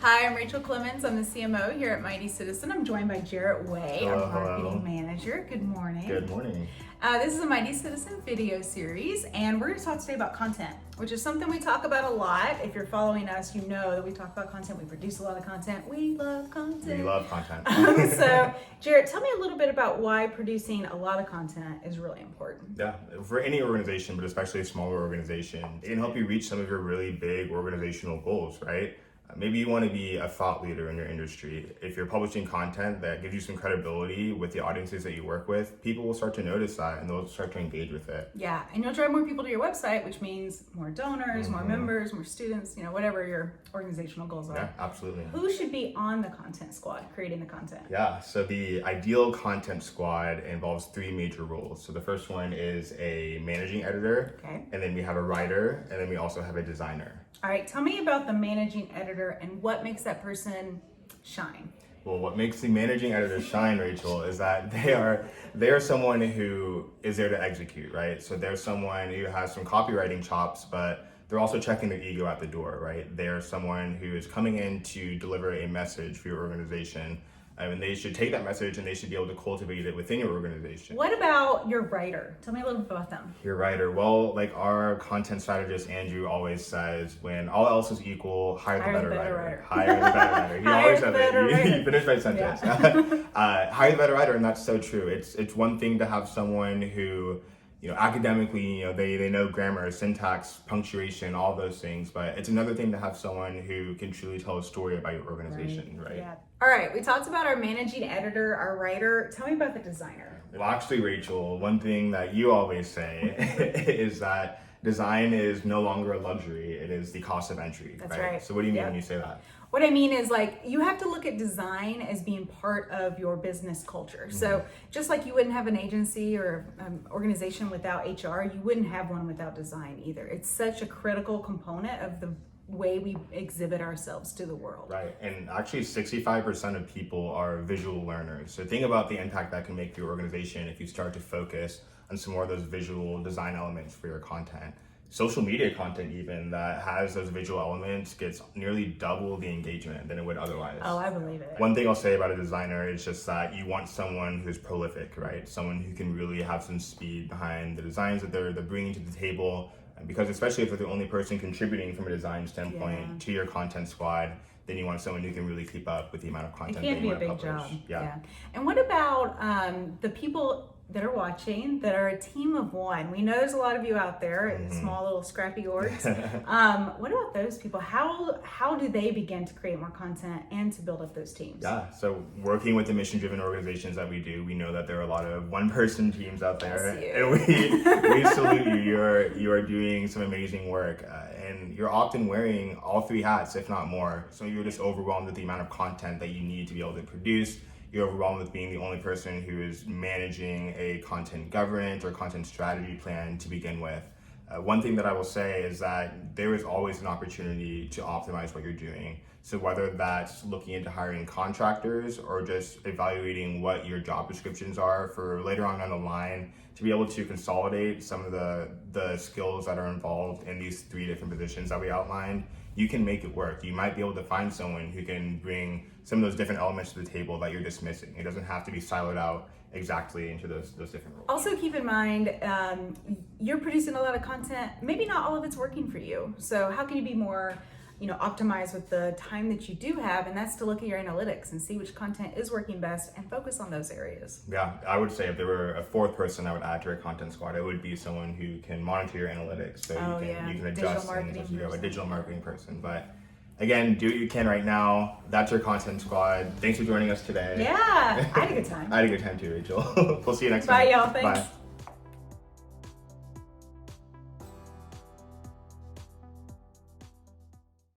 Hi, I'm Rachel Clemens. I'm the CMO here at Mighty Citizen. I'm joined by Jarrett Way, Hello, our marketing hello. manager. Good morning. Good morning. This is a Mighty Citizen video series, and we're going to talk today about content, which is something we talk about a lot. If you're following us, you know that we talk about content. We produce a lot of content. We love content. We love content. So, Jarrett, tell me a little bit about why producing a lot of content is really important. Yeah, for any organization, but especially a smaller organization, it can help you reach some of your really big organizational goals, right? Maybe you want to be a thought leader in your industry. If you're publishing content that gives you some credibility with the audiences that you work with, people will start to notice that and they'll start to engage with it. Yeah, and you'll drive more people to your website, which means more donors, more members, more students, whatever your organizational goals are. Yeah, absolutely. Who should be on the content squad creating the content? Yeah, so the ideal content squad involves three major roles. So the first one is a managing editor, Okay. and then we have a writer, and then we also have a designer. All right, tell me about the managing editor and what makes that person shine. Well, what makes the managing editor shine, Rachel, is that they are someone who is there to execute, right? So they're someone who has some copywriting chops, but they're also checking their ego at the door, right? They're someone who is coming in to deliver a message for your organization, and they should take that message and they should be able to cultivate it within your organization. What about your writer? Tell me a little bit about them. Your writer, well, like our content strategist Andrew always says, when all else is equal, hire the better writer. Hire the better writer. He always said that. You finished my sentence. Yeah. Hire the better writer, and that's so true. It's one thing to have someone who, academically, they know grammar, syntax, punctuation, all those things. But it's another thing to have someone who can truly tell a story about your organization, right? Yeah. All right, we talked about our managing editor, our writer. Tell me about the designer. Well, actually, Rachel, one thing that you always say is that design is no longer a luxury. It is the cost of entry. That's right. So what do you mean when you say that? What I mean is, you have to look at design as being part of your business culture. So just like you wouldn't have an agency or organization without HR, you wouldn't have one without design either. It's such a critical component of the way we exhibit ourselves to the world. Right, and actually 65% of people are visual learners. So think about the impact that can make for your organization if you start to focus on some more of those visual design elements for your content. Social media content even that has those visual elements gets nearly double the engagement than it would otherwise. Oh, I believe it. One thing I'll say about a designer is just that you want someone who's prolific, right? Someone who can really have some speed behind the designs that they're bringing to the table. Because especially if you're the only person contributing from a design standpoint to your content squad, then you want someone who can really keep up with the amount of content It that can you be a want to big publish. job. Yeah. And what about the people that are watching that are a team of one? We know there's a lot of you out there, small little scrappy orgs. What about those people? How do they begin to create more content and to build up those teams? Yeah, so working with the mission-driven organizations that we do, we know that there are a lot of one-person teams out there, and we salute you. You are doing some amazing work, and you're often wearing all three hats, if not more. So you're just overwhelmed with the amount of content that you need to be able to produce. You're overwhelmed with being the only person who is managing a content governance or content strategy plan to begin with. One thing that I will say is that there is always an opportunity to optimize what you're doing. So whether that's looking into hiring contractors or just evaluating what your job descriptions are for later on down the line to be able to consolidate some of the skills that are involved in these three different positions that we outlined, you can make it work. You might be able to find someone who can bring some of those different elements to the table that you're just missing. It doesn't have to be siloed out exactly into those different roles. Also keep in mind, you're producing a lot of content. Maybe not all of it's working for you. So how can you be more optimize with the time that you do have? And that's to look at your analytics and see which content is working best and focus on those areas. Yeah, I would say if there were a fourth person I would add to our content squad, it would be someone who can monitor your analytics. So you can adjust things as you go, a digital marketing person. But again, do what you can right now. That's your content squad. Thanks for joining us today. Yeah, I had a good time. I had a good time too, Rachel. We'll see you next time. Bye, y'all. Thanks. Bye.